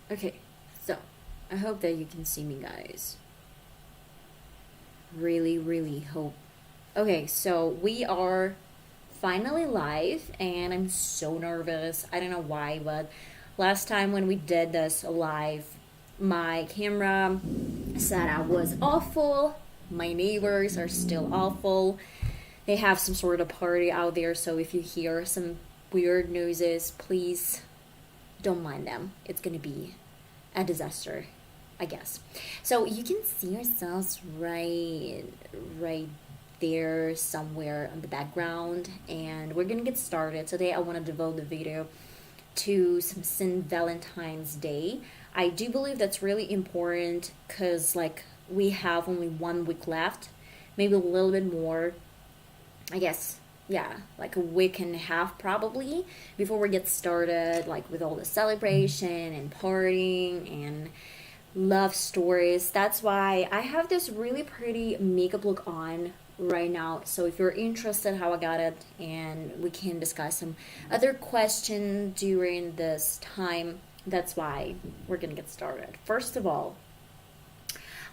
Okay, so I hope that you can see me, guys. Really, really hope. Okay, so we are finally live, and I'm so nervous. I don't know why, but last time when we did this live, my camera setup was awful. My neighbors are still awful. They have some sort of party out there, so if you hear some weird noises, please don't mind them. It's gonna be a disaster, I guess. So you can see yourselves right there somewhere on the background, and we're gonna get started. Today I want to devote the video to some St. Valentine's Day. I do believe that's really important because like we have only 1 week left, maybe a little bit more, I guess. Yeah, like a week and a half probably before we get started, like with all the celebration and partying and love stories. That's why I have this really pretty makeup look on right now. So if you're interested how I got it, and we can discuss some other question during this time, that's why we're gonna get started. First of all,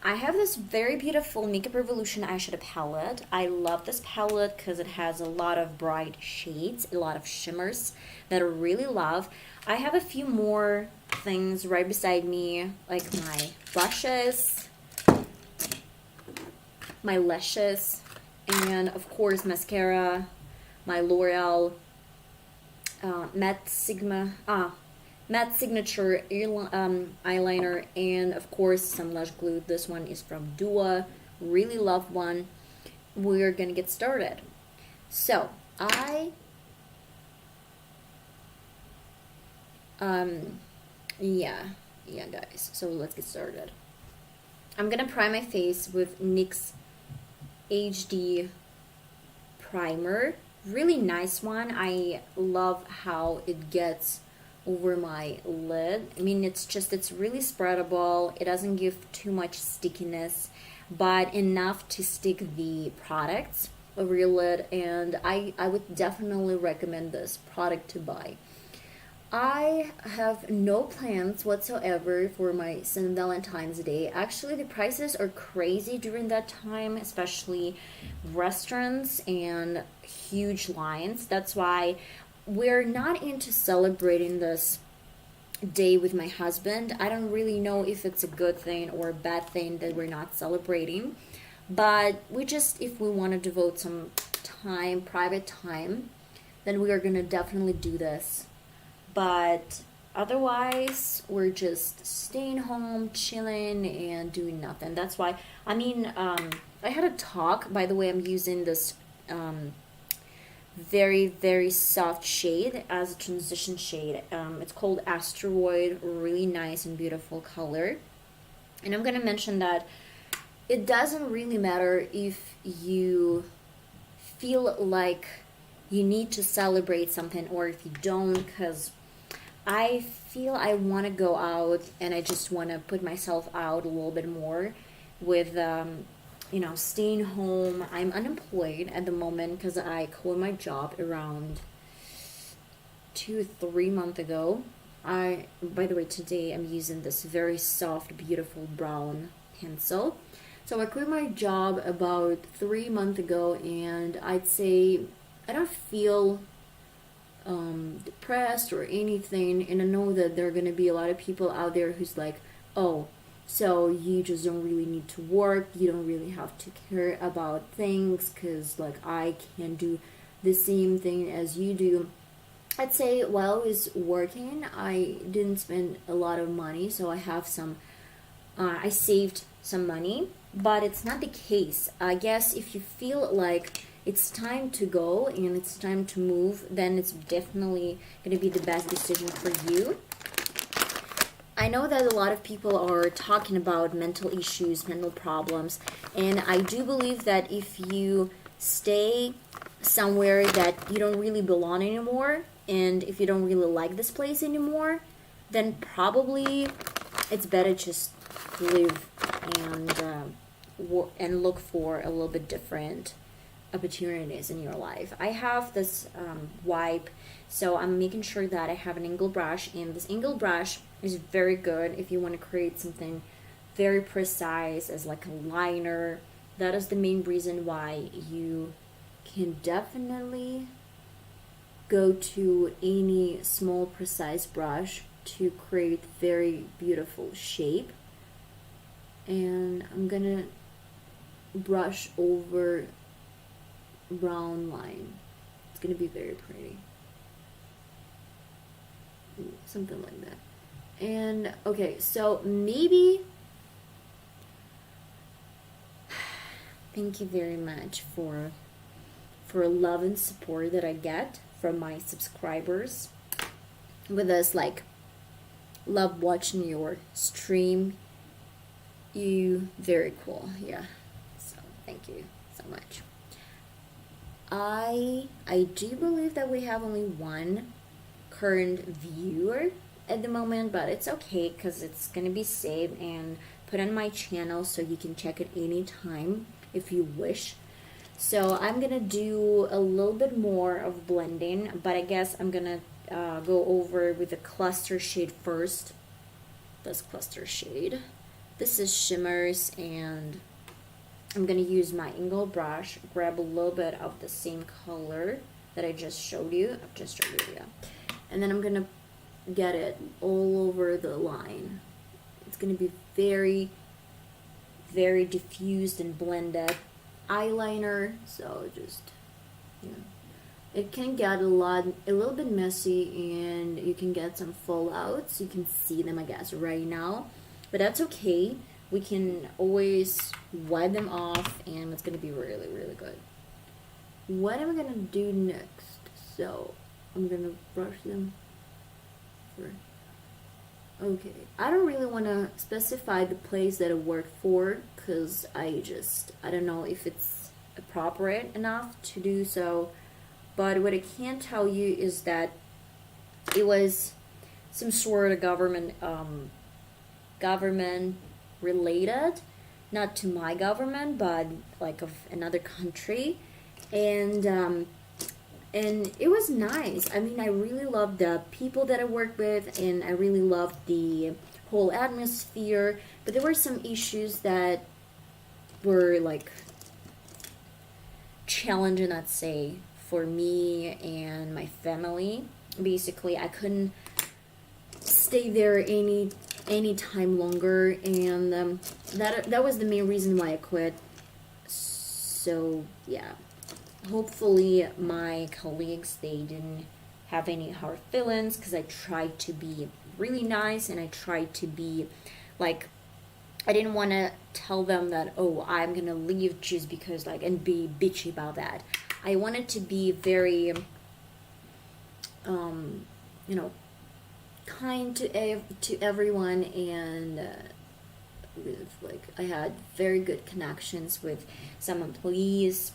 I have this very beautiful Makeup Revolution eyeshadow palette. I love this palette because it has a lot of bright shades, a lot of shimmers that I really love. I have a few more things right beside me, like my blushes, my lashes, and of course mascara, my L'Oreal matte signature eyeliner, and of course some lash glue. This one is from Dua, really love one. We're gonna get started. So I yeah, guys, so let's get started. I'm gonna prime my face with NYX HD primer. Really nice one. I love how it gets over my lid. I mean, it's really spreadable. It doesn't give too much stickiness, but enough to stick the products over your lid, and I would definitely recommend this product to buy. I have no plans whatsoever for my St. Valentine's Day. Actually, the prices are crazy during that time, especially restaurants and huge lines. That's why we're not into celebrating this day with my husband. I don't really know if it's a good thing or a bad thing that we're not celebrating, but we just, if we want to devote some time, private time, then we are going to definitely do this. But otherwise, we're just staying home, chilling, and doing nothing. That's why, I had a talk. By the way, I'm using this very, very soft shade as a transition shade. It's called Asteroid, really nice and beautiful color. And I'm going to mention that it doesn't really matter if you feel like you need to celebrate something or if you don't, because I feel I want to go out and I just want to put myself out a little bit more with, staying home. I'm unemployed at the moment because I quit my job around 2 3 months ago. By the way, today I'm using this very soft, beautiful brown pencil. So I quit my job about 3 months ago, and I'd say I don't feel depressed or anything, and I know that there are going to be a lot of people out there who's like, oh, so you just don't really need to work, you don't really have to care about things because like I can do the same thing as you do. I'd say while I was working, I didn't spend a lot of money, so I have some I saved some money, but it's not the case. I guess if you feel like it's time to go and it's time to move, then it's definitely going to be the best decision for you. I know that a lot of people are talking about mental issues, mental problems, and I do believe that if you stay somewhere that you don't really belong anymore, and if you don't really like this place anymore, then probably it's better just live and look for a little bit different opportunities in your life. I have this wipe, so I'm making sure that I have an angle brush, and this angle brush is very good if you want to create something very precise as like a liner. That is the main reason why you can definitely go to any small precise brush to create very beautiful shape. And I'm gonna brush over brown line. It's gonna be very pretty. Something like that. And okay, so maybe thank you very much for love and support that I get from my subscribers with us, like love watching your stream. You very cool. Yeah, so thank you so much. I do believe that we have only one current viewer at the moment, but it's okay because it's gonna be saved and put on my channel so you can check it anytime if you wish. So I'm gonna do a little bit more of blending, but I guess I'm gonna go over with the cluster shade first. This cluster shade. This is shimmers, and I'm gonna use my angle brush, grab a little bit of the same color that I just showed you. Yeah. And then I'm gonna get it all over the line. It's gonna be very, very diffused and blended eyeliner. So just, you know, it can get a little bit messy, and you can get some fallouts. You can see them, I guess, right now, but that's okay. We can always wipe them off, and it's gonna be really, really good. What am I gonna do next? So I'm gonna brush them. Okay, I don't really want to specify the place that I work for because I don't know if it's appropriate enough to do so. But what I can tell you is that it was some sort of government related, not to my government, but like of another country, and it was nice. I mean, I really loved the people that I worked with, and I really loved the whole atmosphere, but there were some issues that were like challenging, let's say, for me and my family. Basically, I couldn't stay there any time longer, and that was the main reason why I quit. So yeah, hopefully my colleagues, they didn't have any hard feelings, because I tried to be really nice, and I tried to be like, I didn't want to tell them that, oh, I'm gonna leave just because, like, and be bitchy about that. I wanted to be very you know, kind to everyone, and like, I had very good connections with some employees.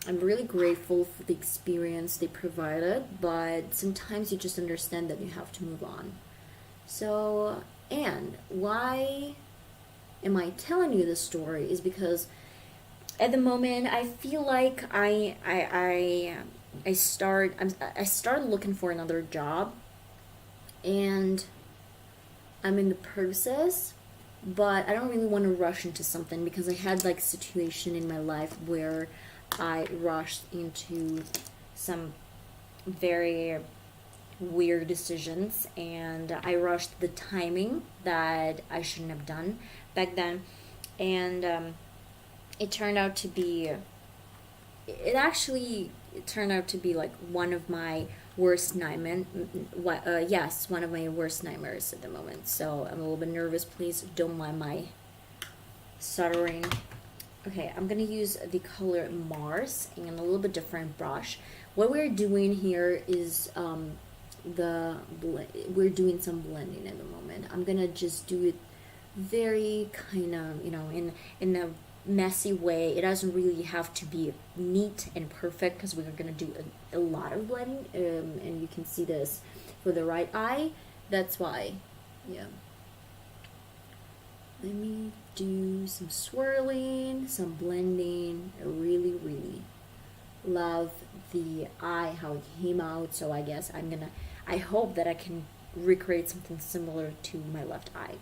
I'm really grateful for the experience they provided, but sometimes you just understand that you have to move on. So, and why am I telling you this story is because at the moment I feel like I started looking for another job, and I'm in the process, but I don't really want to rush into something, because I had like a situation in my life where I rushed into some very weird decisions, and I rushed the timing that I shouldn't have done back then, and it turned out to be it turned out to be like one of my worst nightmares. Yes, one of my worst nightmares at the moment. So I'm a little bit nervous. Please don't mind my stuttering. Okay, I'm gonna use the color Mars and a little bit different brush. What we're doing here is we're doing some blending at the moment. I'm gonna just do it very kind of, in a messy way. It doesn't really have to be neat and perfect, because we're gonna do a lot of blending, and you can see this for the right eye. That's why, yeah. Let me do some swirling, some blending. I really, really love the eye, how it came out. So I guess I hope that I can recreate something similar to my left eye.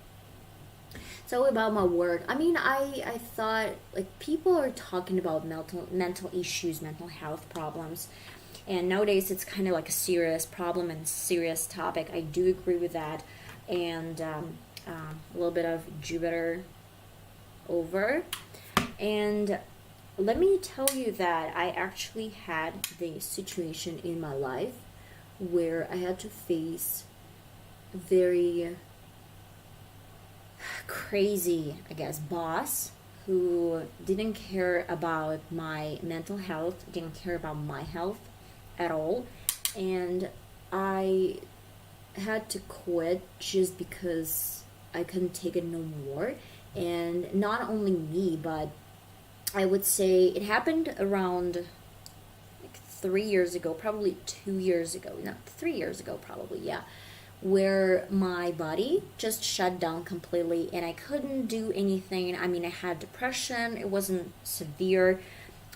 So about my work, I mean, I thought like people are talking about mental issues, mental health problems, and nowadays it's kind of like a serious problem and serious topic. I do agree with that, and a little bit of Jupiter over, and let me tell you that I actually had the situation in my life where I had to face very crazy, I guess, boss who didn't care about my mental health, didn't care about my health at all. And I had to quit just because I couldn't take it no more. And not only me, but I would say it happened around like 3 years ago, probably 2 years ago, not 3 years ago, probably, yeah, where my body just shut down completely and I couldn't do anything. I mean, I had depression, it wasn't severe.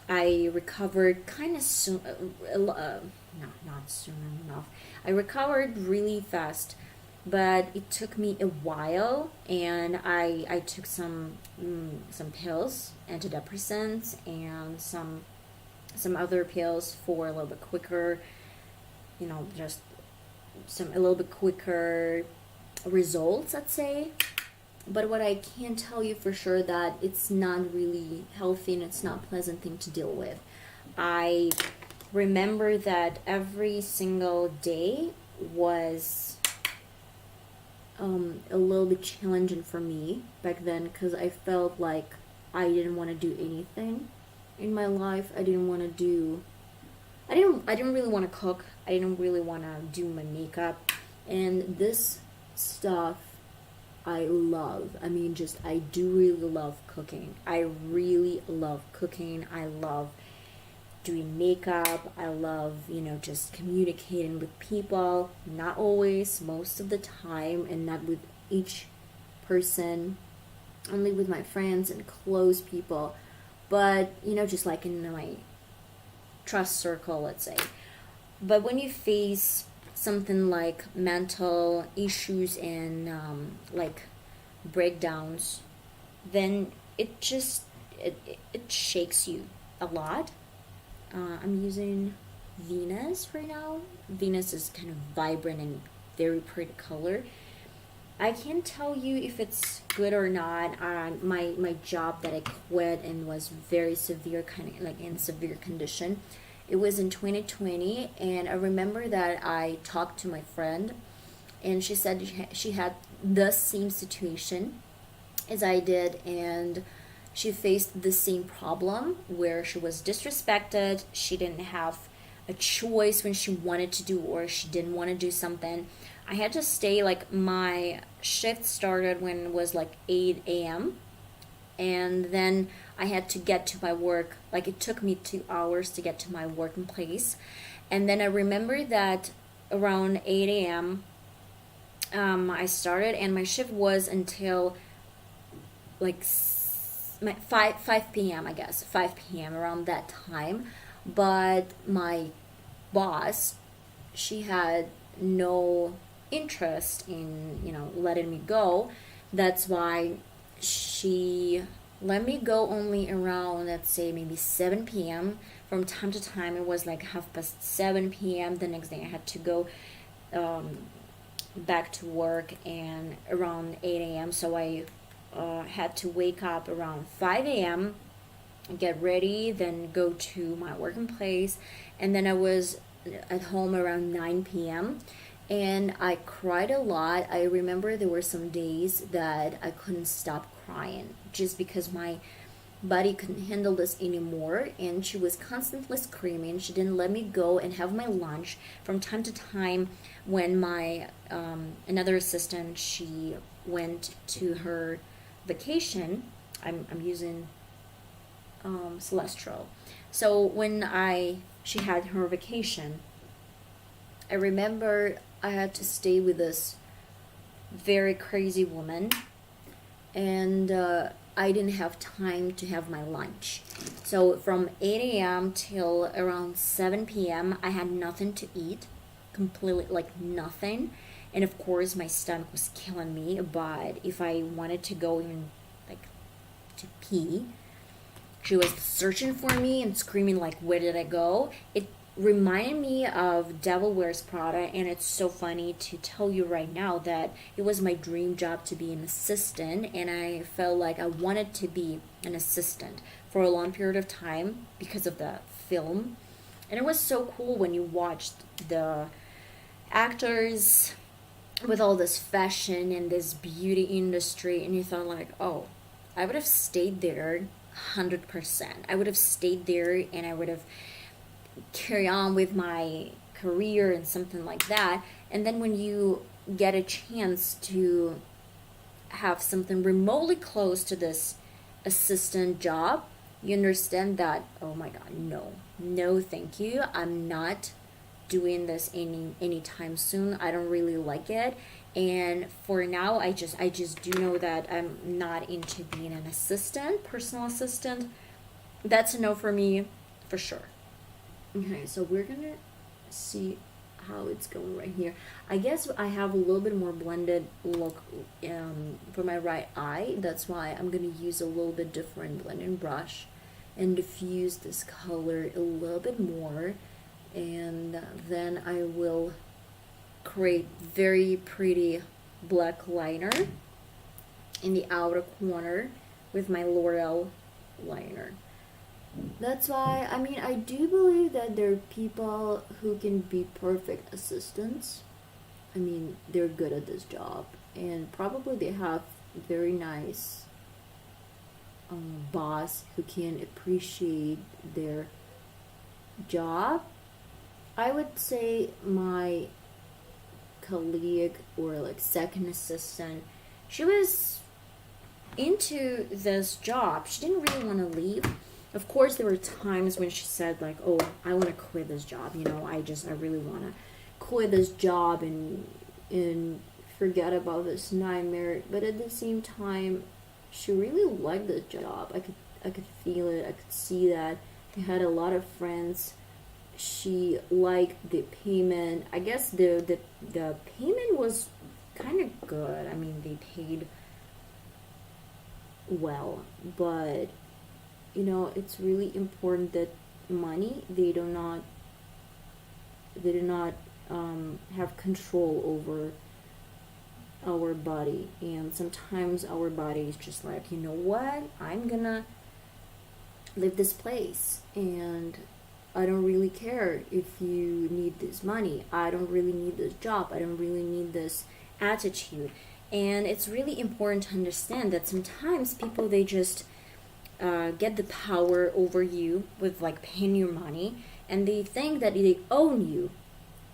I recovered kind of soon, no, not soon enough. I recovered really fast, but it took me a while, and I took some pills, antidepressants, and some other pills for a little bit quicker, just some a little bit quicker results, I'd say. But what I can tell you for sure that it's not really healthy and it's not a pleasant thing to deal with. I remember that every single day was a little bit challenging for me back then because I felt like I didn't want to do anything in my life. I didn't really want to cook. I didn't really want to do my makeup. And this stuff I love. I mean, I do really love cooking. I really love cooking. I love doing makeup. I love, just communicating with people. Not always, most of the time, and not with each person, only with my friends and close people. But, just like in my trust circle, let's say. But when you face something like mental issues and like breakdowns, then it shakes you a lot. I'm using Venus right now. Venus is kind of vibrant and very pretty color. I can't tell you if it's good or not. My job that I quit and was very severe, kind of like in severe condition. It was in 2020, and I remember that I talked to my friend, and she said she had the same situation as I did, and she faced the same problem where she was disrespected. She didn't have a choice when she wanted to do or she didn't want to do something. I had to stay, like, my shift started when it was like 8 a.m. and then I had to get to my work. Like, it took me 2 hours to get to my working place. And then I remember that around 8 a.m. I started, and my shift was until like 5 p.m. I guess 5 p.m. around that time. But my boss, she had no interest in letting me go. That's why she let me go only around, let's say, maybe 7 p.m. From time to time it was like 7:30 p.m. The next day I had to go back to work, and around 8 a.m. So I had to wake up around 5 a.m., get ready, then go to my working place, and then I was at home around 9 p.m. and I cried a lot. I remember there were some days that I couldn't stop crying just because my body couldn't handle this anymore, and she was constantly screaming. She didn't let me go and have my lunch. From time to time, when my another assistant, she went to her vacation. I'm using Celestial. So when she had her vacation, I remember I had to stay with this very crazy woman, and I didn't have time to have my lunch. So from 8 a.m. till around 7 p.m. I had nothing to eat, completely, like, nothing. And of course, my stomach was killing me. But if I wanted to go even like to pee, she was searching for me and screaming like, "Where did I go?" It reminded me of Devil Wears Prada, and it's so funny to tell you right now that it was my dream job to be an assistant, and I felt like I wanted to be an assistant for a long period of time because of the film. And it was so cool when you watched the actors with all this fashion and this beauty industry, and you thought like, oh, I would have stayed there 100%. I would have stayed there, and I would have carry on with my career and something like that. And then when you get a chance to have something remotely close to this assistant job, you understand that, oh my god, no thank you, I'm not doing this anytime soon. I don't really like it. And for now, I just do know that I'm not into being an assistant, personal assistant. That's a no for me, for sure. Okay, so we're gonna see how it's going right here. I guess I have a little bit more blended look for my right eye. That's why I'm gonna use a little bit different blending brush and diffuse this color a little bit more. And then I will create very pretty black liner in the outer corner with my L'Oreal liner. That's why, I mean, I do believe that there are people who can be perfect assistants. I mean, they're good at this job, and probably they have very nice boss who can appreciate their job. I would say my colleague or like second assistant, she was into this job. She didn't really want to leave. Of course, there were times when she said like, "Oh, I want to quit this job. You know, I really want to quit this job and forget about this nightmare." But at the same time, she really liked the job. I could feel it. I could see that. They had a lot of friends. She liked the payment. I guess the payment was kind of good. I mean, they paid well, but you know, it's really important that money, they do not have control over our body. And sometimes our body is just like, you know what, I'm gonna leave this place, and I don't really care if you need this money. I don't really need this job. I don't really need this attitude. And it's really important to understand that sometimes people, they just get the power over you with like paying your money, and they think that they own you,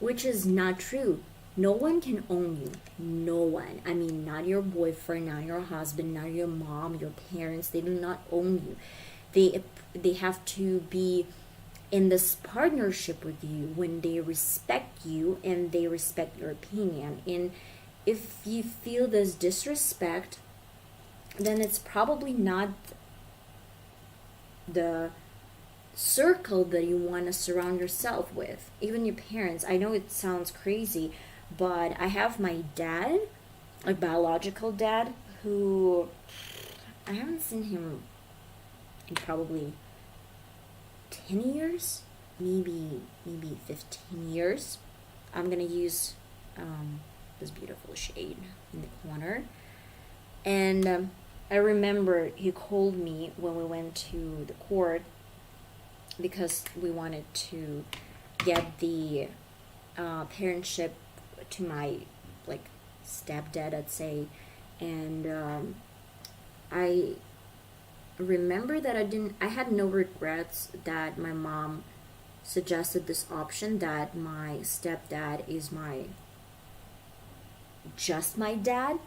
which is not true. No one can own you. No one. I mean, not your boyfriend, not your husband, not your mom, your parents. They do not own you. They have to be in this partnership with you when they respect you and they respect your opinion. And if you feel this disrespect, then it's probably not the circle that you want to surround yourself with. Even your parents. I know it sounds crazy, but I have my dad, a biological dad, who I haven't seen him in probably 10 years, maybe 15 years. I'm gonna use this beautiful shade in the corner. And I remember he called me when we went to the court because we wanted to get the parentship to my like stepdad, I'd say. And I remember that I had no regrets that my mom suggested this option, that my stepdad is just my dad.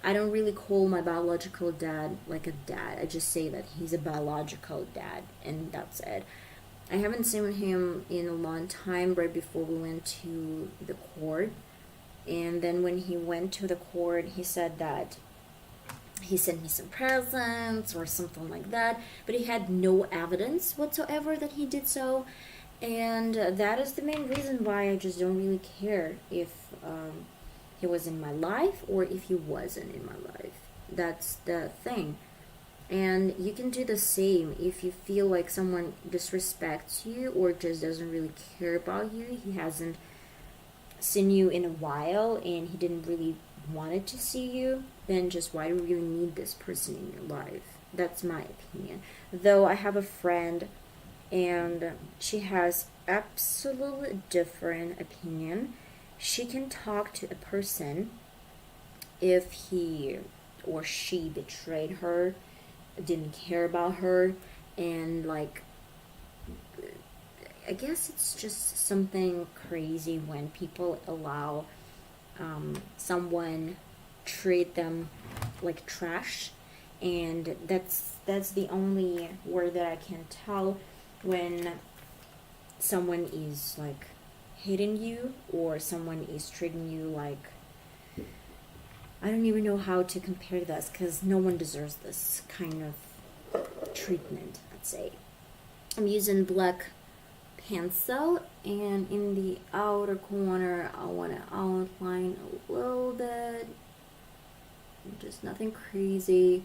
I don't really call my biological dad like a dad. I just say that he's a biological dad, and that's it. I haven't seen him in a long time, right before we went to the court. And then when he went to the court, he said that he sent me some presents or something like that, but he had no evidence whatsoever that he did so. And that is the main reason why I just don't really care if he was in my life or if he wasn't in my life. That's the thing. And you can do the same if you feel like someone disrespects you or just doesn't really care about you. He hasn't seen you in a while and he didn't really wanted to see you, then just why do you really need this person in your life? That's my opinion. Though I have a friend and she has absolutely different opinion. She can talk to a person if he or she betrayed her, didn't care about her, and like I guess it's just something crazy when people allow someone treat them like trash, and that's the only word that I can tell when someone is like hating you or someone is treating you like, I don't even know how to compare this because no one deserves this kind of treatment, I'd say. I'm using black pencil, and in the outer corner I want to outline a little bit, just nothing crazy,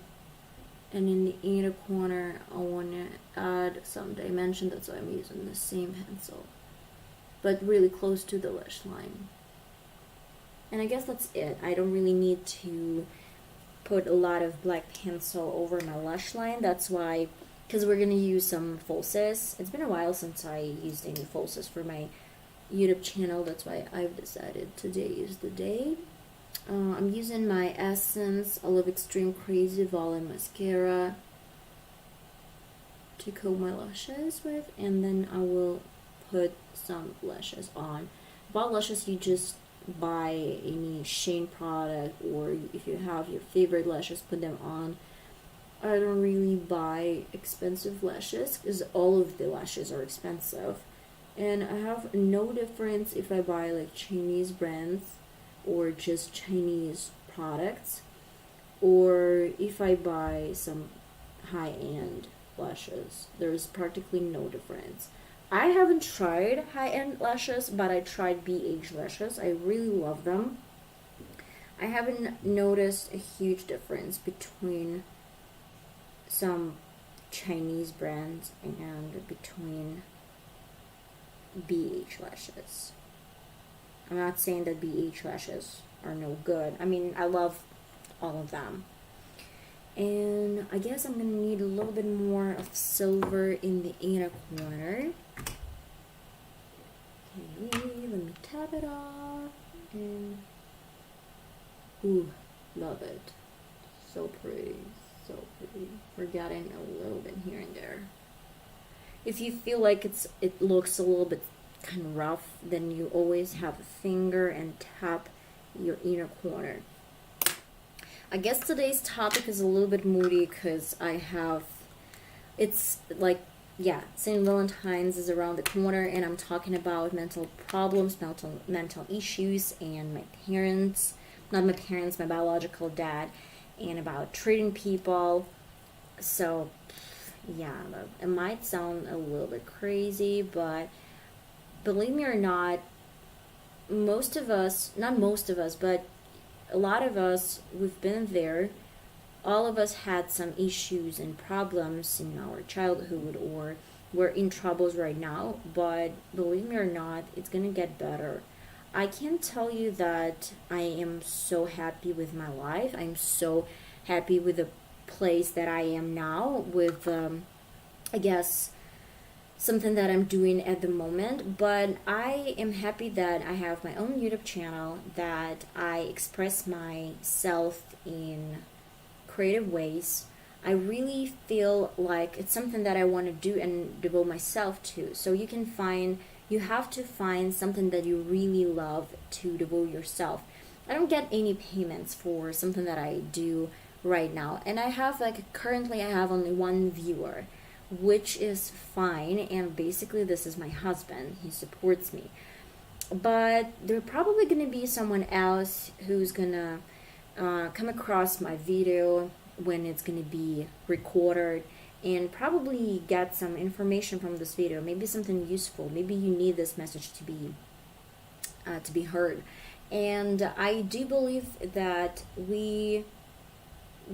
and in the inner corner I want to add some dimension. That's why I'm using the same pencil, but really close to the lash line. And I guess that's it. I don't really need to put a lot of black pencil over my lash line. That's why, because we're gonna use some falsies. It's been a while since I used any falsies for my YouTube channel. That's why I've decided today is the day. I'm using my Essence I Love Extreme Crazy Volume Mascara to comb my lashes with, and then I will put some lashes on. About lashes, you just buy any Shane product, or if you have your favorite lashes, put them on. I don't really buy expensive lashes because all of the lashes are expensive, and I have no difference if I buy like Chinese brands or just Chinese products, or if I buy some high-end lashes. There's practically no difference. I haven't tried high-end lashes, but I tried BH lashes. I really love them. I haven't noticed a huge difference between some Chinese brands and between BH lashes. I'm not saying that BH lashes are no good. I mean, I love all of them. And I guess I'm gonna need a little bit more of silver in the inner corner. Okay, let me tap it off. And ooh, love it. So pretty, so pretty. Forgetting a little bit here and there. If you feel like it looks a little bit kind of rough, then you always have a finger and tap your inner corner. I guess today's topic is a little bit moody because it's like, yeah, St. Valentine's is around the corner, and I'm talking about mental problems, mental issues, and my parents, not my parents, my biological dad, and about treating people. So, yeah, it might sound a little bit crazy, but believe me or not, most of us, not most of us, but a lot of us, we've been there. All of us had some issues and problems in our childhood, or we're in troubles right now, but believe me or not, it's gonna get better. I can tell you that I am so happy with my life. I'm so happy with the place that I am now, with I guess something that I'm doing at the moment, but I am happy that I have my own YouTube channel, that I express myself in creative ways. I really feel like it's something that I want to do and devote myself to. So you have to find something that you really love to devote yourself. I don't get any payments for something that I do right now, and currently I have only one viewer, which is fine, and basically this is my husband. He supports me. But there's probably going to be someone else who's going to come across my video when it's going to be recorded and probably get some information from this video, maybe something useful. Maybe you need this message to be heard. And I do believe that we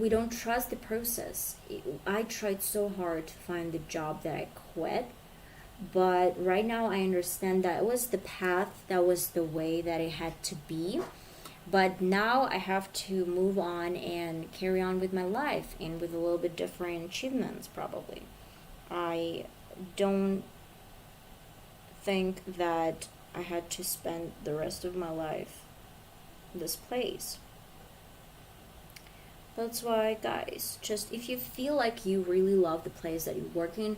don't trust the process. I tried so hard to find the job that I quit, but right now I understand that it was the path, that was the way that it had to be. But now I have to move on and carry on with my life and with a little bit different achievements, probably. I don't think that I had to spend the rest of my life in this place. That's why, guys, just if you feel like you really love the place that you're working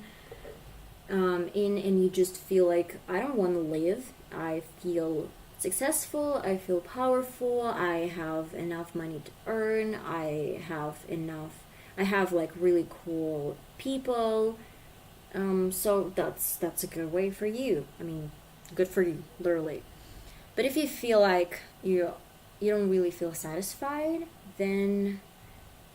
in, and you just feel like, I don't want to live, I feel successful, I feel powerful, I have enough money to earn, I have like really cool people. So that's a good way for you. I mean, good for you, literally. But if you feel like you don't really feel satisfied, then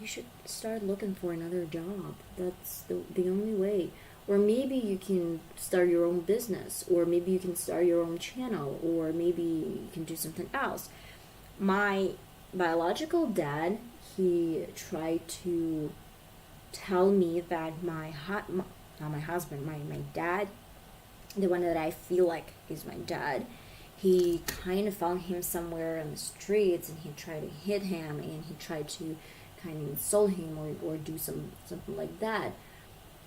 you should start looking for another job. That's the only way. Or maybe you can start your own business, or maybe you can start your own channel, or maybe you can do something else. My biological dad, he tried to tell me that not my husband, my dad, the one that I feel like is my dad, he kind of found him somewhere on the streets, and he tried to hit him, and he tried to kind of insult him, or do something like that.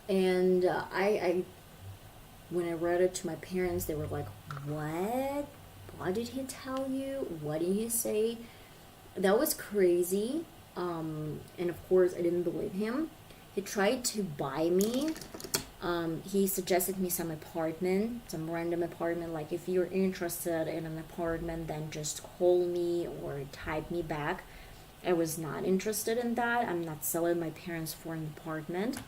And I when I read it to my parents, they were like, what did he tell you, what did he say? That was crazy. And of course I didn't believe him. He tried to buy me. He suggested me some random apartment, like, if you're interested in an apartment, then just call me or type me back. I was not interested in that. I'm not selling my parents for an apartment.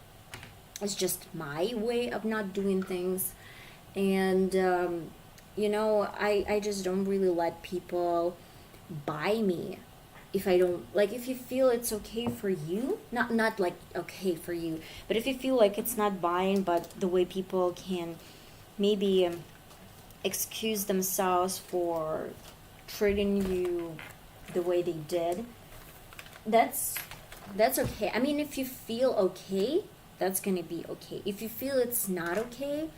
It's just my way of not doing things. And I just don't really let people buy me. If I don't like, if you feel it's okay for you, not like okay for you, but if you feel like it's not buying, but the way people can maybe excuse themselves for treating you the way they did, that's okay. I mean, if you feel okay, that's gonna be okay. If you feel it's not okay,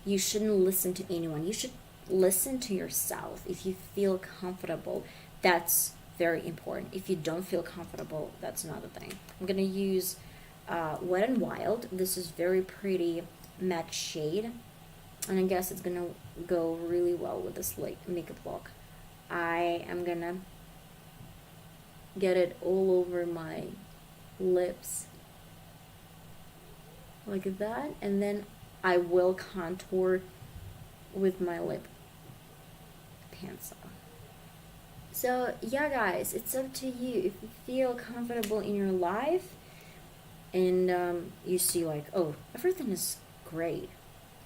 you shouldn't listen to anyone. You should listen to yourself. If you feel comfortable, that's very important. If you don't feel comfortable, that's another thing. I'm gonna use Wet and Wild. This is very pretty matte shade, and I guess it's gonna go really well with this like makeup look. I am gonna get it all over my lips like that, and then I will contour with my lip pencil. So yeah, guys, it's up to you. If you feel comfortable in your life, and you see like, oh, everything is great,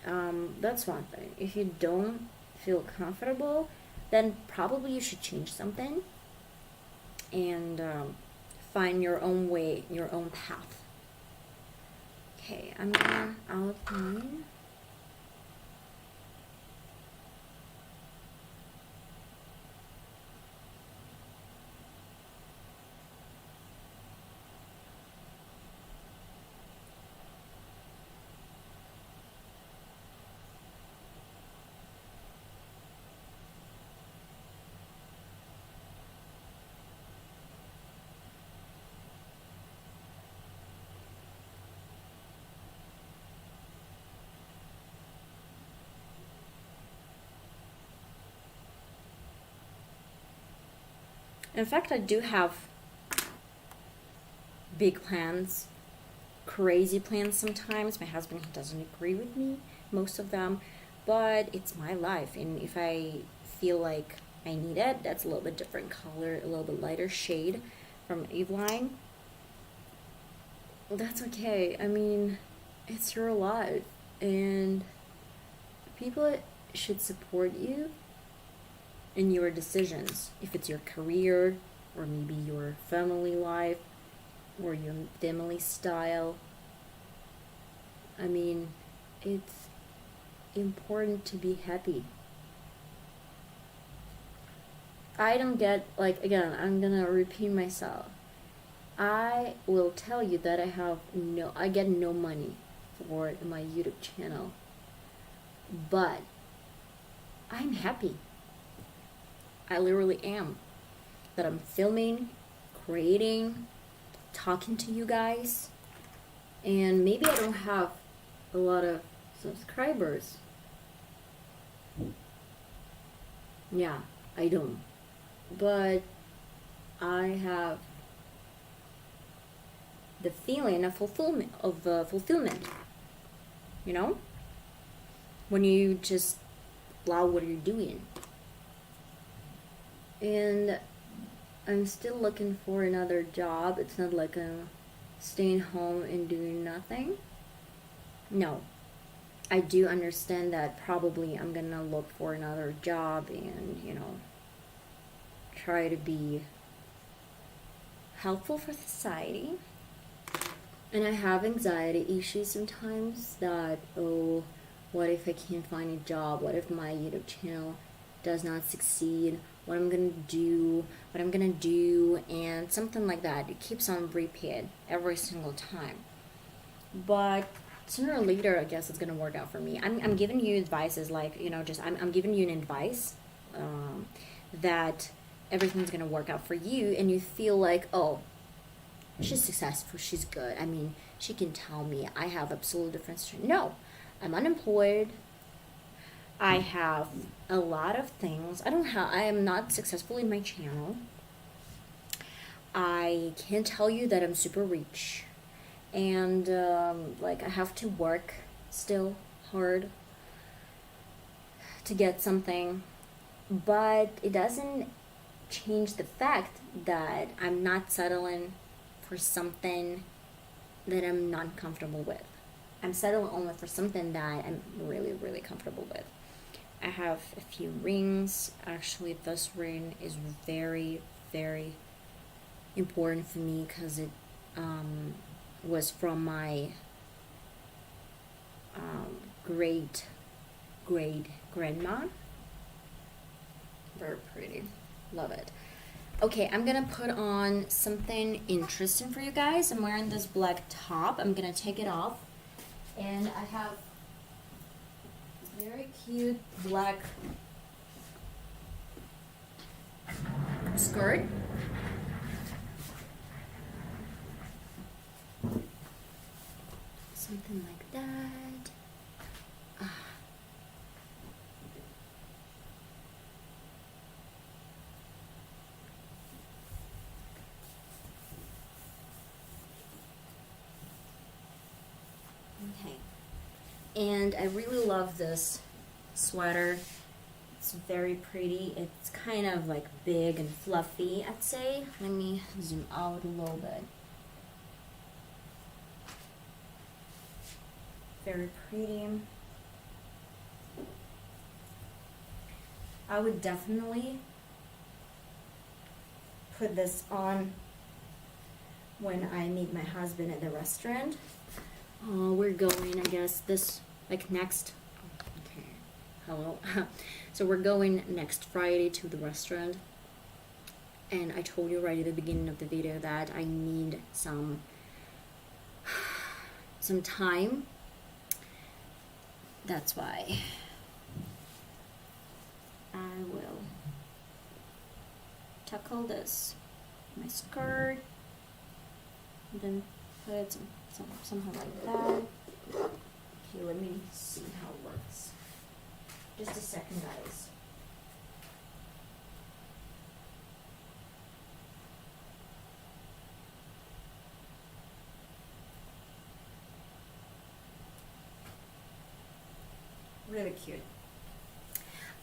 that's one thing. If you don't feel comfortable, then probably you should change something, and find your own way, your own path. Okay, I'm gonna outline. In fact, I do have big plans, crazy plans sometimes. My husband, he doesn't agree with me, most of them, but it's my life. And if I feel like I need it, that's a little bit different color, a little bit lighter shade from Eveline. Well, that's okay. I mean, it's your life, and people should support you in your decisions. If it's your career, or maybe your family life, or your family style. I mean, it's important to be happy. I don't get, like, again, I'm gonna repeat myself. I will tell you that I get no money for my YouTube channel, but I'm happy. I literally am. That I'm filming, creating, talking to you guys, and maybe I don't have a lot of subscribers. Yeah, I don't. But I have the feeling of fulfillment. You know, when you just love what you're doing. And I'm still looking for another job. It's not like I'm staying home and doing nothing. No, I do understand that probably I'm gonna look for another job and, try to be helpful for society. And I have anxiety issues sometimes that, oh, what if I can't find a job? What if my YouTube channel does not succeed? What I'm gonna do, and something like that. It keeps on repeat every single time. But sooner or later, I guess it's gonna work out for me. I'm giving you advices, like, I'm giving you an advice that everything's gonna work out for you, and you feel like, oh, she's successful, she's good. I mean, she can tell me I have absolute difference. No, I'm unemployed. I have a lot of things. I am not successful in my channel. I can't tell you that I'm super rich. And, I have to work still hard to get something. But it doesn't change the fact that I'm not settling for something that I'm not comfortable with. I'm settling only for something that I'm really, really comfortable with. I have a few rings. Actually, this ring is very, very important for me because it was from my great grandma. Very pretty. Love it. Okay, I'm gonna put on something interesting for you guys. I'm wearing this black top. I'm gonna take it off. And I have very cute black skirt. Something like that. Okay. And I really love this sweater. It's very pretty. It's kind of like big and fluffy, I'd say. Let me zoom out a little bit. Very pretty. I would definitely put this on when I meet my husband at the restaurant. We're going, I guess, next. Okay, hello. So we're going next Friday to the restaurant. And I told you right at the beginning of the video that I need some time. That's why I will tackle this, my skirt, and then put somehow like that. Okay, let me see how it works. Just a second, guys. Really cute.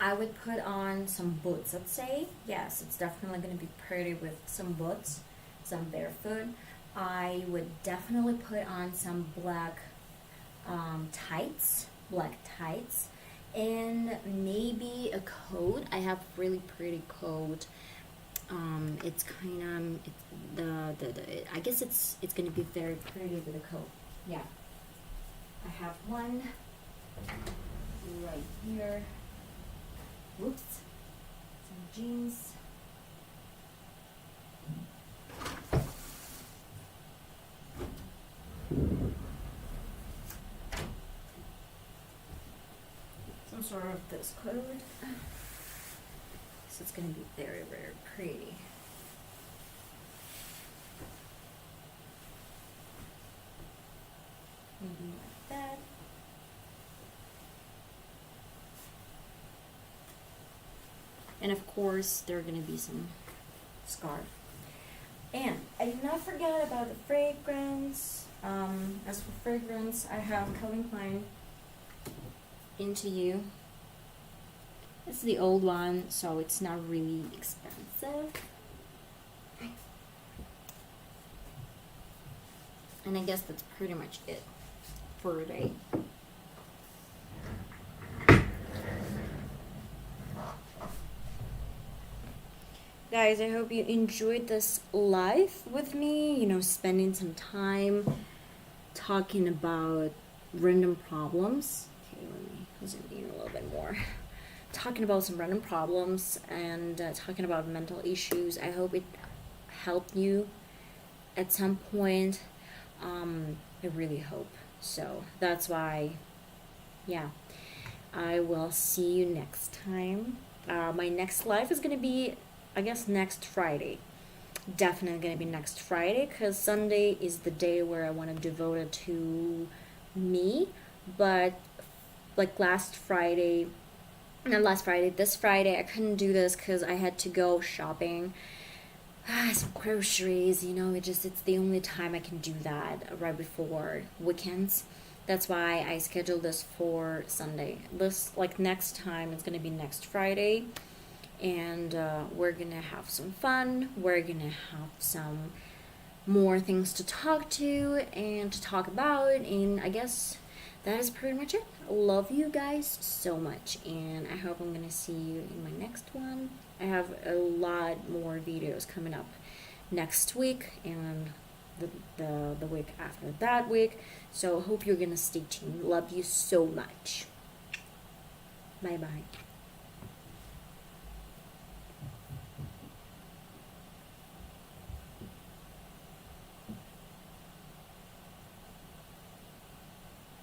I would put on some boots, I'd say. Yes, it's definitely going to be pretty with some boots, some barefoot. I would definitely put on some black tights, and maybe a coat. I have really pretty coat. It's kind of I guess it's going to be very pretty with a coat. Yeah, I have one right here. Whoops. Some jeans. some sort of this code. So it's gonna be very, very pretty. Maybe like that. And of course, there are gonna be some scarf. And I did not forget about the fragrance. As for fragrance, I have Calvin Klein Into You. It's the old one, so it's not really expensive. And I guess that's pretty much it for today. Guys, I hope you enjoyed this live with me, you know, spending some time talking about random problems. Okay, let me zoom in a little bit more. Talking about some random problems and talking about mental issues. I hope it helped you at some point. I really hope. So that's why, yeah, I will see you next time. My next live is going to be, I guess, next Friday. Definitely going to be next Friday, because Sunday is the day where I want to devote it to me. But like this Friday, I couldn't do this because I had to go shopping. Some groceries, you know, it's the only time I can do that, right before weekends. That's why I scheduled this for Sunday. This, like, next time, it's going to be next Friday. And we're going to have some fun. We're going to have some more things to talk to and to talk about. And I guess that is pretty much it. I love you guys so much. And I hope I'm going to see you in my next one. I have a lot more videos coming up next week and the week after that week. So I hope you're going to stay tuned. Love you so much. Bye-bye.